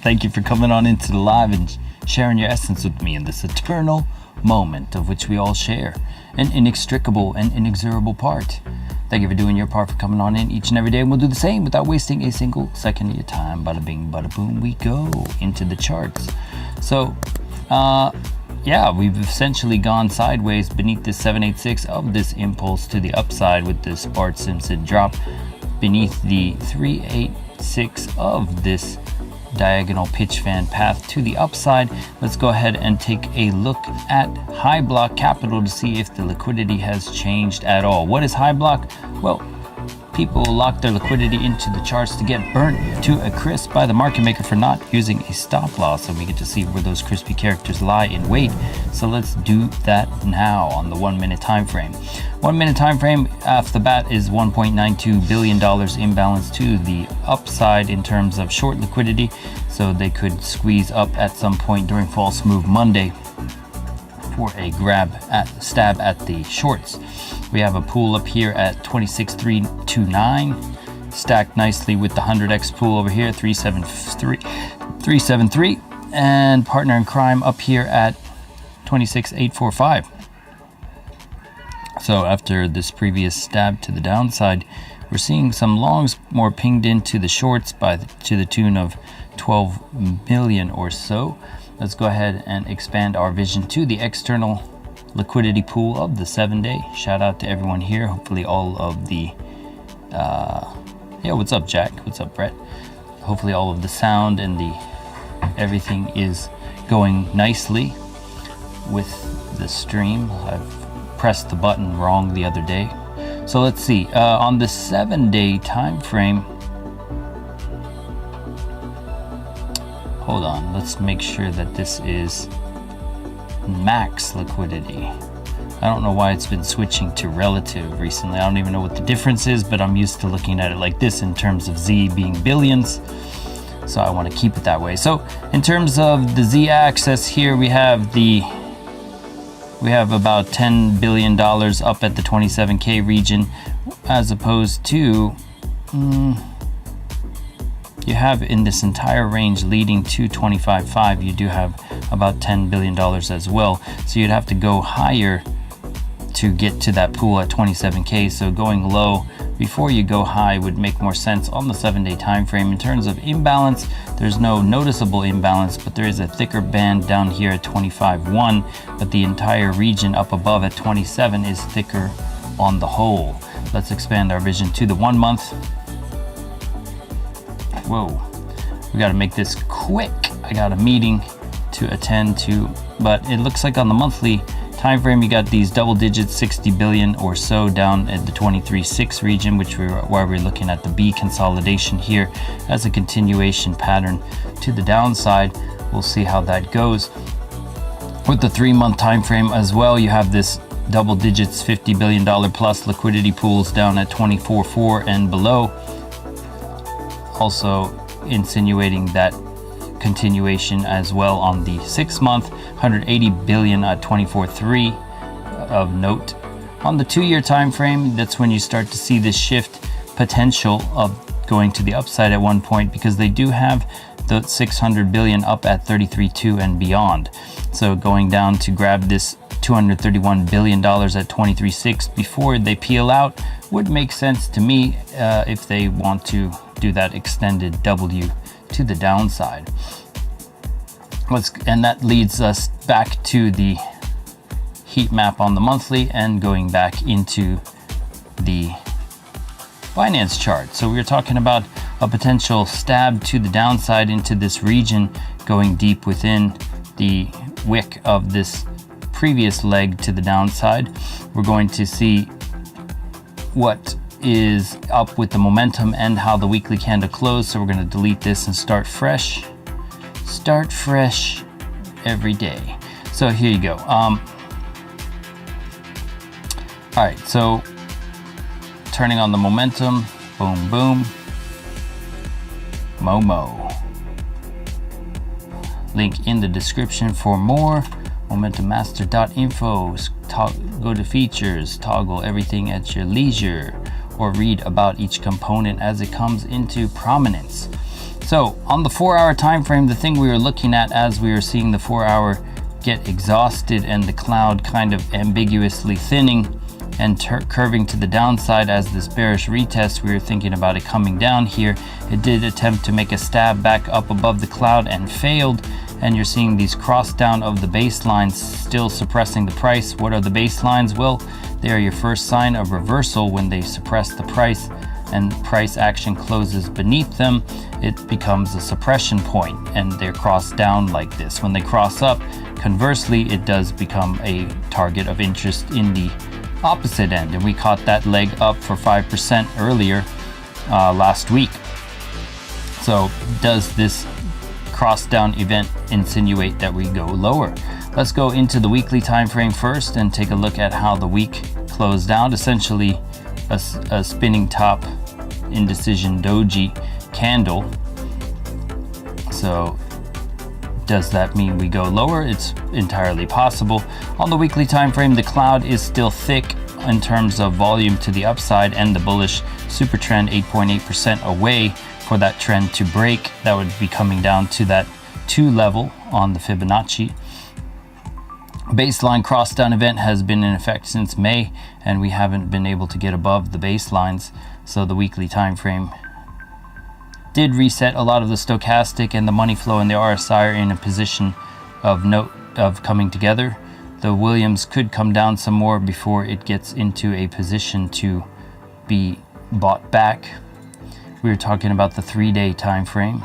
Thank you for coming on into the live and sharing your essence with me in this eternal moment of which we all share, an inextricable and inexorable part. Thank you for doing your part, for coming on in each and every day, and we'll do the same without wasting a single second of your time. Bada bing, bada boom, we go into the charts. So, yeah, we've essentially gone sideways beneath the 786 of this impulse to the upside with this Bart Simpson drop beneath the 386 of this diagonal pitch fan path to the upside. Let's go ahead and take a look at high block capital to see if the liquidity has changed at all. What is high block? Well, people lock their liquidity into the charts to get burnt to a crisp by the market maker for not using a stop loss, and we get to see where those crispy characters lie in wait. So let's do that now on the 1 minute time frame. 1 minute time frame off the bat is $1.92 billion imbalance to the upside in terms of short liquidity, so they could squeeze up at some point during false move Monday for a stab at the shorts. We have a pool up here at 26,329, stacked nicely with the 100x pool over here, 373. 𝗥𝗲𝗹𝗁𝗁, and partner in crime up here at 26,845. So after this previous stab to the downside, we're seeing some longs more pinged into the shorts to the tune of 12 million or so. Let's go ahead and expand our vision to the external liquidity pool of the 7-day. Shout out to everyone here. Hopefully all of the yeah, what's up, Jack? What's up, Brett? Hopefully all of the sound and everything is going nicely with the stream. I've pressed the button wrong the other day. So let's see, on the 7-day time frame, hold on, let's make sure that this is max liquidity. I don't know why it's been switching to relative recently. I don't even know what the difference is, but I'm used to looking at it like this in terms of Z being billions. So I want to keep it that way. So in terms of the Z axis here, we have about $10 billion up at the 27K region, as opposed to you have in this entire range leading to 25.5, you do have about $10 billion as well. So you'd have to go higher to get to that pool at 27K. So going low before you go high would make more sense on the 7-day time frame. In terms of imbalance, there's no noticeable imbalance, but there is a thicker band down here at 25.1, but the entire region up above at 27 is thicker on the whole. Let's expand our vision to the 1 month. Whoa, we got to make this quick. I got a meeting to attend to, but it looks like on the monthly time frame you got these double digits, 60 billion or so down at the 23.6 region, where we're looking at the B consolidation here as a continuation pattern to the downside. We'll see how that goes. With the 3-month time frame as well, you have this double digits, $50 billion plus liquidity pools down at 24.4 and below, also insinuating that continuation as well on the 6-month, 180 billion at 24.3 of note. On the 2-year time frame, that's when you start to see this shift potential of going to the upside at one point, because they do have the 600 billion up at 33.2 and beyond. So going down to grab this $231 billion at 23.6 before they peel out would make sense to me if they want to do that extended W to the downside. And that leads us back to the heat map on the monthly and going back into the Binance chart. So we were talking about a potential stab to the downside into this region, going deep within the wick of this previous leg to the downside. We're going to see what is up with the momentum and how the weekly candle closed. So we're going to delete this and start fresh every day. So here you go. All right, so turning on the momentum, boom boom, Momo. Link in the description for more. momentummaster.info. Go to features, toggle everything at your leisure, or read about each component as it comes into prominence. So on the 4-hour time frame, the thing we were looking at as we were seeing the 4-hour get exhausted and the cloud kind of ambiguously thinning and curving to the downside as this bearish retest, we were thinking about it coming down here. It did attempt to make a stab back up above the cloud and failed, and you're seeing these cross down of the baselines still suppressing the price. What are the baselines? Well, they are your first sign of reversal. When they suppress the price and price action closes beneath them, it becomes a suppression point, and they're crossed down like this. When they cross up, conversely, it does become a target of interest in the opposite end, and we caught that leg up for 5% earlier last week. So does this cross down event insinuate that we go lower? Let's go into the weekly time frame first and take a look at how the week closed out. Essentially a spinning top indecision doji candle. So does that mean we go lower? It's entirely possible. On the weekly time frame, the cloud is still thick in terms of volume to the upside, and the bullish super trend 8.8% away for that trend to break. That would be coming down to that 2 level on the Fibonacci. Baseline cross down event has been in effect since May, and we haven't been able to get above the baselines. So the weekly time frame did reset. A lot of the stochastic and the money flow and the RSI are in a position of note of coming together. The Williams could come down some more before it gets into a position to be bought back. We were talking about the 3-day time frame.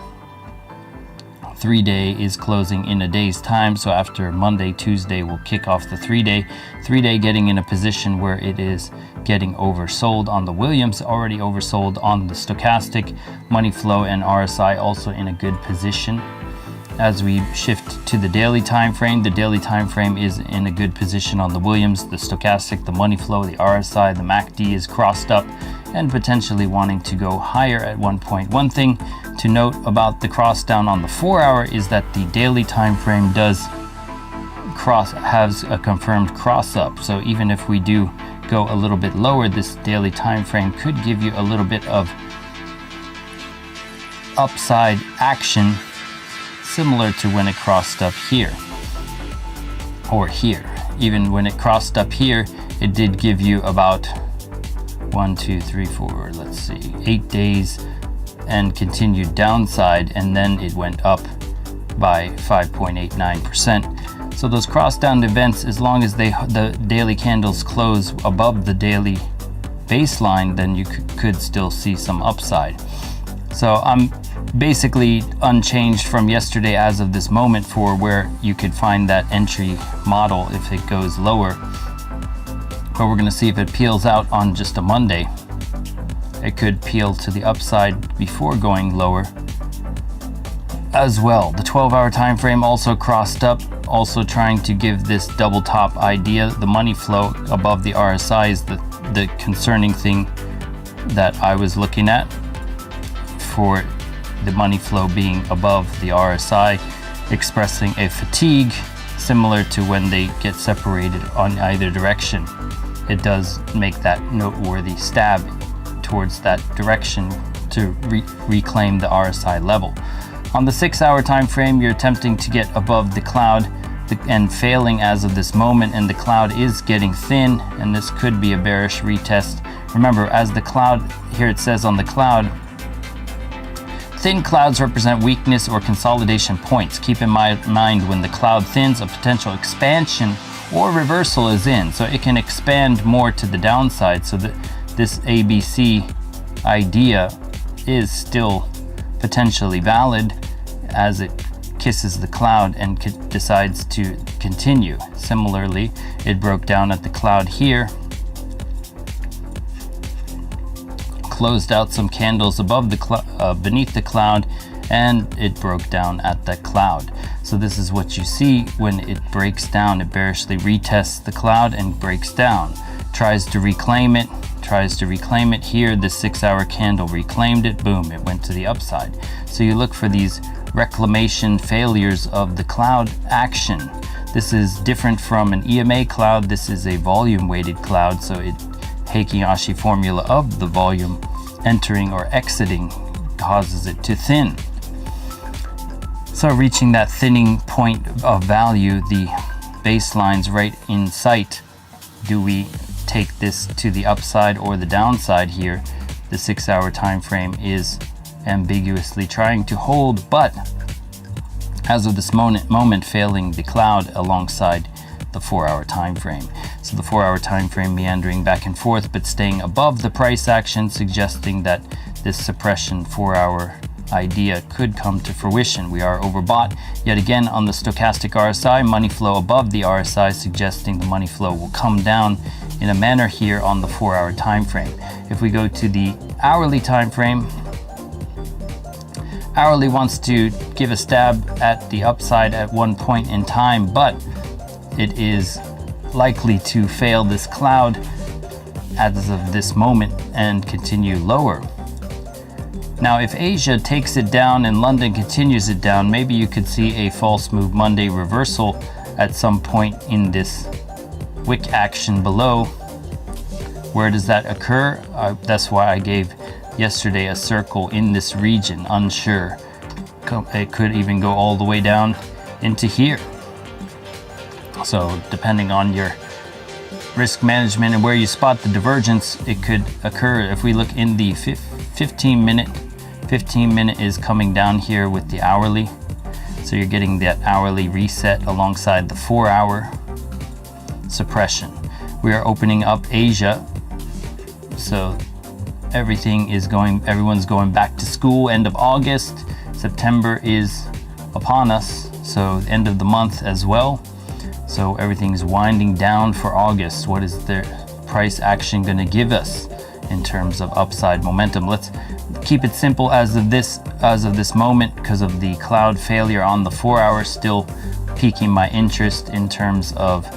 3-day is closing in a day's time, so after Monday, Tuesday will kick off the 3-day. 3-day getting in a position where it is getting oversold on the Williams, already oversold on the stochastic. Money flow and RSI also in a good position. As we shift to the daily time frame is in a good position on the Williams, the stochastic, the money flow, the RSI, the MACD is crossed up and potentially wanting to go higher at one point. One thing to note about the cross down on the 4-hour is that the daily time frame has a confirmed cross up. So even if we do go a little bit lower, this daily time frame could give you a little bit of upside action, similar to when it crossed up here or here. Even when it crossed up here, it did give you about 1, 2, 3, 4, let's see, 8 days and continued downside, and then it went up by 5.89%. So those cross down events, as long as the daily candles close above the daily baseline, then you could still see some upside. So I'm basically unchanged from yesterday as of this moment for where you could find that entry model if it goes lower. But we're going to see if it peels out on just a Monday. It could peel to the upside before going lower as well. The 12-hour time frame also crossed up, also trying to give this double top idea. The money flow above the RSI is the concerning thing that I was looking at, for the money flow being above the RSI, expressing a fatigue similar to when they get separated on either direction. It does make that noteworthy stab towards that direction to reclaim the RSI level. On the 6-hour time frame, you're attempting to get above the cloud and failing as of this moment, and the cloud is getting thin, and this could be a bearish retest. Remember, as the cloud, here it says on the cloud, thin clouds represent weakness or consolidation points. Keep in mind when the cloud thins, a potential expansion or reversal is in. So it can expand more to the downside, so that this ABC idea is still potentially valid as it kisses the cloud and decides to continue. Similarly, it broke down at the cloud here, closed out some candles above the beneath the cloud, and it broke down at that cloud. So this is what you see when it breaks down. It bearishly retests the cloud and breaks down, tries to reclaim it here. The 6-hour candle reclaimed it, boom, it went to the upside. So you look for these reclamation failures of the cloud action. This is different from an EMA cloud. This is a volume weighted cloud, so it 𝗥𝗲𝗹𝗁 formula of the volume entering or exiting causes it to thin. So reaching that thinning point of value, the baseline's right in sight. Do we take this to the upside or the downside here? The 6-hour time frame is ambiguously trying to hold, but as of this moment failing the cloud alongside the 4-hour time frame. So the 4-hour time frame meandering back and forth, but staying above the price action, suggesting that this suppression 4-hour idea could come to fruition. We are overbought yet again on the stochastic RSI, money flow above the RSI, suggesting the money flow will come down in a manner here on the 4-hour time frame. If we go to the hourly time frame, hourly wants to give a stab at the upside at one point in time, but it is likely to fail this cloud as of this moment and continue lower. Now, if Asia takes it down and London continues it down, maybe you could see a false move Monday reversal at some point in this wick action below. Where does that occur? That's why I gave yesterday a circle in this region, unsure. it could even go all the way down into here. So depending on your risk management and where you spot the divergence, it could occur. If we look in the 15 minute is coming down here with the hourly. So you're getting that hourly reset alongside the 4-hour suppression. We are opening up Asia. So everyone's going back to school end of August. September is upon us, so end of the month as well. So everything's winding down for August. What is the price action going to give us in terms of upside momentum? Let's keep it simple as of this moment, because of the cloud failure on the 4-hour still piquing my interest in terms of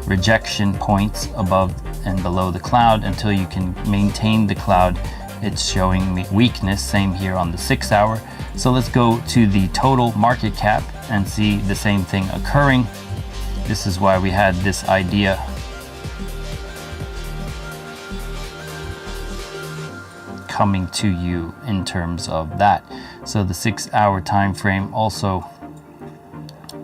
rejection points above and below the cloud. Until you can maintain the cloud, it's showing me weakness. Same here on the 6-hour. So let's go to the total market cap and see the same thing occurring. This is why we had this idea coming to you in terms of that. So the 6-hour time frame also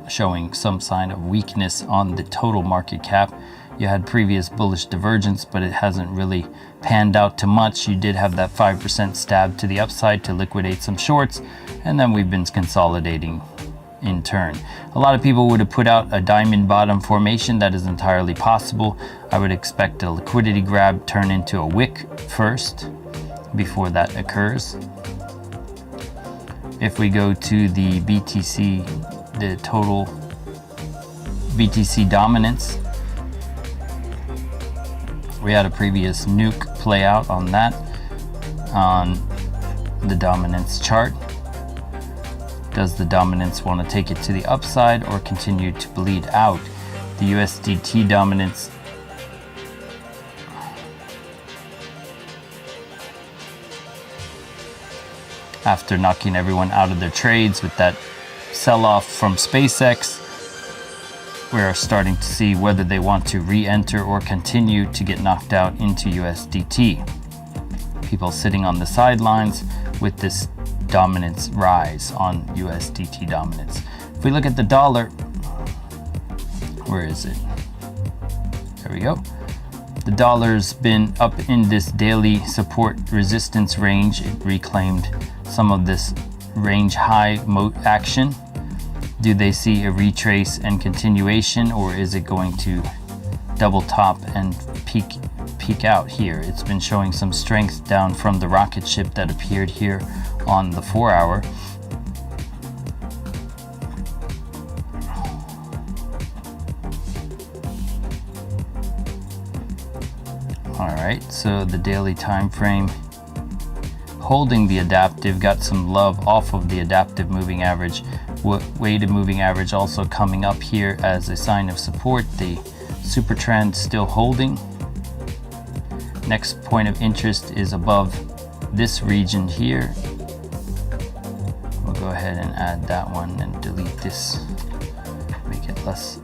showing some sign of weakness on the total market cap. You had previous bullish divergence, but it hasn't really panned out to much. You did have that 5% stab to the upside to liquidate some shorts, and then we've been consolidating in turn. A lot of people would have put out a diamond bottom formation. That is entirely possible. I would expect a liquidity grab turn into a wick first before that occurs. If we go to the BTC, the total BTC dominance, we had a previous nuke play out on that on the dominance chart. Does the dominance want to take it to the upside or continue to bleed out? The USDT dominance after knocking everyone out of their trades with that sell-off from SpaceX, we are starting to see whether they want to re-enter or continue to get knocked out into USDT. People sitting on the sidelines with this dominance rise on USDT dominance. If we look at the dollar, where is it? There we go. The dollar's been up in this daily support resistance range. It reclaimed some of this range high action. Do they see a retrace and continuation, or is it going to double top and peak out here? It's been showing some strength down from the rocket ship that appeared here on the 4-hour. All right, so the daily time frame holding the adaptive, got some love off of the adaptive moving average. Weighted moving average also coming up here as a sign of support. The super trend still holding. Next point of interest is above this region here. We'll go ahead and add that one and delete this, make it less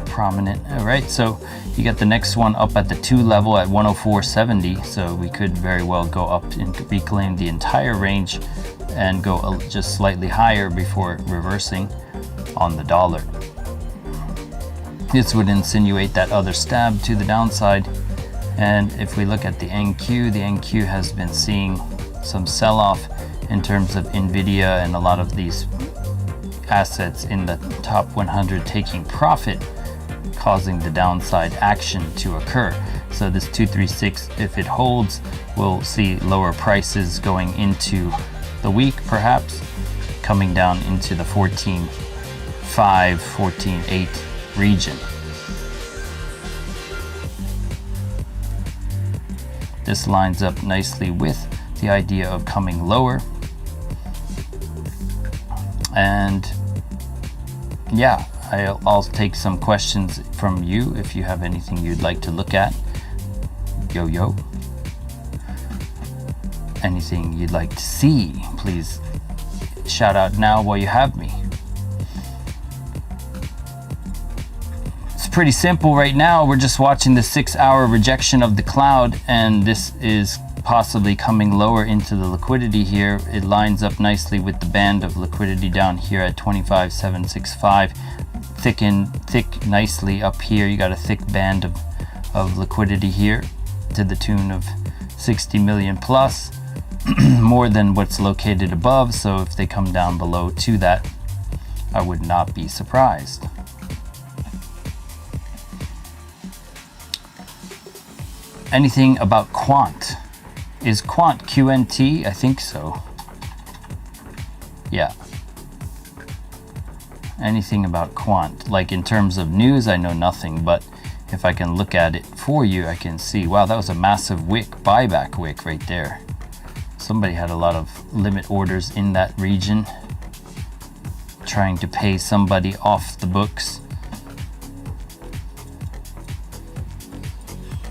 prominent. All right, so you got the next one up at the 2 level at 104.70. So we could very well go up and reclaim the entire range and go just slightly higher before reversing on the dollar. This would insinuate that other stab to the downside. And if we look at the NQ has been seeing some sell-off in terms of Nvidia and a lot of these assets in the top 100 taking profit, causing the downside action to occur. So this 236, if it holds, we'll see lower prices going into the week, perhaps coming down into the 14.5, 14.8 region. This lines up nicely with the idea of coming lower. And yeah, I'll take some questions from you if you have anything you'd like to look at. Yo. Anything you'd like to see, please shout out now while you have me. It's pretty simple right now. We're just watching the 6-hour rejection of the cloud, and this is possibly coming lower into the liquidity here. It lines up nicely with the band of liquidity down here at 25,765. Thick nicely up here. You got a thick band of liquidity here to the tune of 60 million plus, more than what's located above. So if they come down below to that, I would not be surprised. Anything about quant? Is quant QNT? I think so. Yeah. Anything about quant? Like in terms of news, I know nothing, but if I can look at it for you, I can see, wow, that was a massive wick, buyback wick right there. Somebody had a lot of limit orders in that region, trying to pay somebody off the books.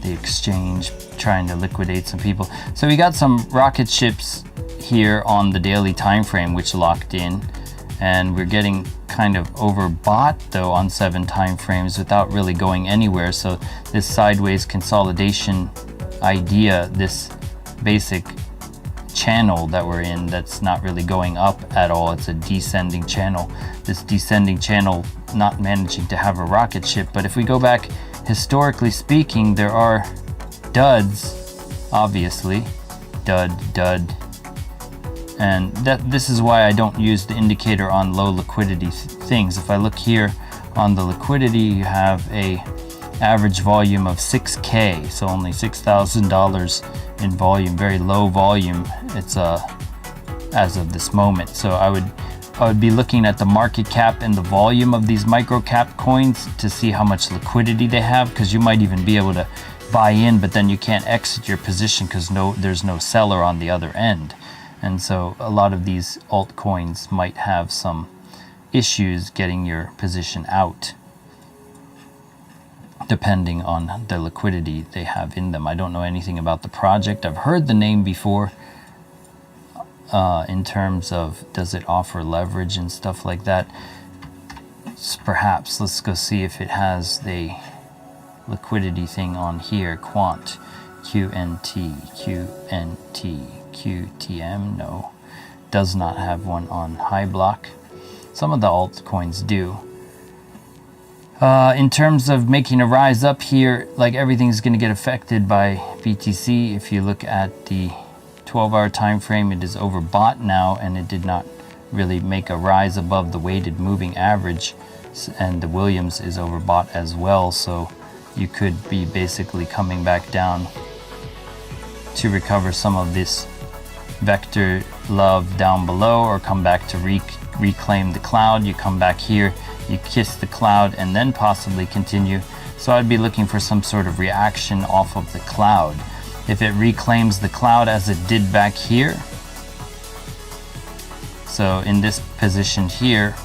The exchange trying to liquidate some people. So we got some rocket ships here on the daily time frame, which locked in, and we're getting kind of overbought though on 7 time frames without really going anywhere. So this sideways consolidation idea, this basic channel that we're in, that's not really going up at all, it's a descending channel. This descending channel not managing to have a rocket ship. But if we go back historically speaking, there are duds, obviously, dud, and this is why I don't use the indicator on low liquidity things. If I look here on the liquidity, you have a average volume of 6K, so only $6,000 in volume, very low volume. It's as of this moment. So I would be looking at the market cap and the volume of these micro cap coins to see how much liquidity they have, because you might even be able to buy in, but then you can't exit your position because there's no seller on the other end. And so a lot of these altcoins might have some issues getting your position out, depending on the liquidity they have in them. I don't know anything about the project. I've heard the name before in terms of, does it offer leverage and stuff like that? Perhaps. Let's go see if it has the liquidity thing on here. Quant, QTM, no, does not have one on high block. Some of the altcoins do. In terms of making a rise up here, like everything's going to get affected by BTC. If you look at the 12-hour time frame, it is overbought now, and it did not really make a rise above the weighted moving average, and the Williams is overbought as well. So you could be basically coming back down to recover some of this vector love down below, or come back to reclaim the cloud. You come back here, you kiss the cloud, and then possibly continue. So I'd be looking for some sort of reaction off of the cloud. If it reclaims the cloud as it did back here, so in this position here,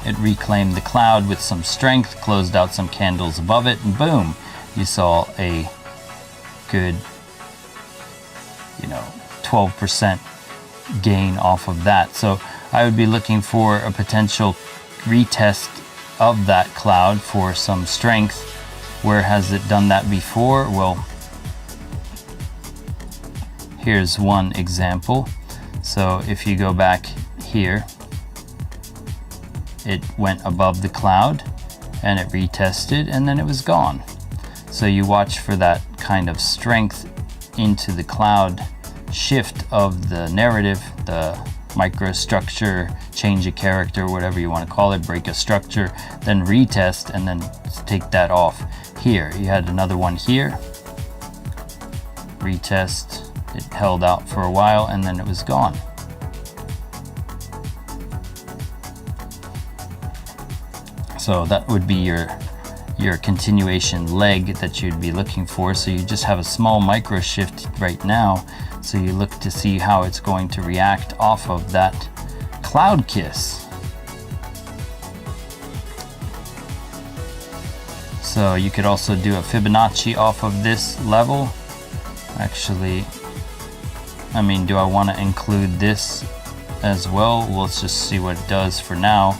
it reclaimed the cloud with some strength, closed out some candles above it, and boom, you saw a good 12% gain off of that. So I would be looking for a potential retest of that cloud for some strength. Where has it done that before? Well, here's one example. So if you go back here, it went above the cloud and it retested, and then it was gone. So you watch for that kind of strength into the cloud shift of the narrative, the microstructure, change a character, whatever you want to call it, break a structure, then retest, and then take that off. Here you had another one here, retest, it held out for a while, and then it was gone. So that would be your continuation leg that you'd be looking for. So you just have a small micro shift right now, so you look to see how it's going to react off of that cloud kiss. So you could also do a Fibonacci off of this level. Actually, I mean, do I want to include this as well? Let's just see what it does for now.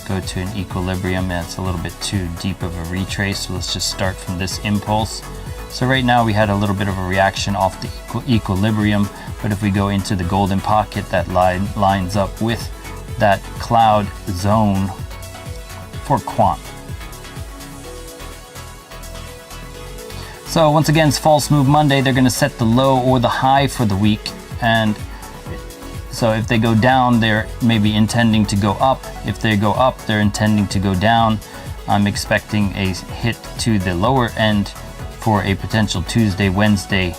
Go to an equilibrium, and it's a little bit too deep of a retrace, so let's just start from this impulse. So right now we had a little bit of a reaction off the equilibrium, but if we go into the golden pocket, that lines up with that cloud zone for quant. So once again, it's false move Monday. They're going to set the low or the high for the week, and so if they go down, they're maybe intending to go up. If they go up, they're intending to go down. I'm expecting a hit to the lower end for a potential Tuesday, Wednesday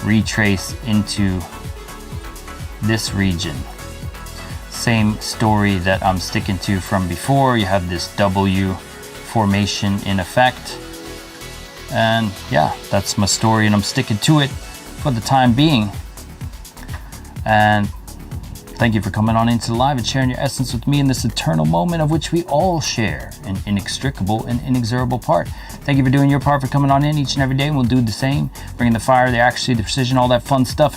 retrace into this region. Same story that I'm sticking to from before. You have this W formation in effect. And yeah, that's my story, and I'm sticking to it for the time being. And thank you for coming on into the live and sharing your essence with me in this eternal moment of which we all share an inextricable and inexorable part. Thank you for doing your part, for coming on in each and every day, and we'll do the same, bringing the fire, the accuracy, the precision, all that fun stuff.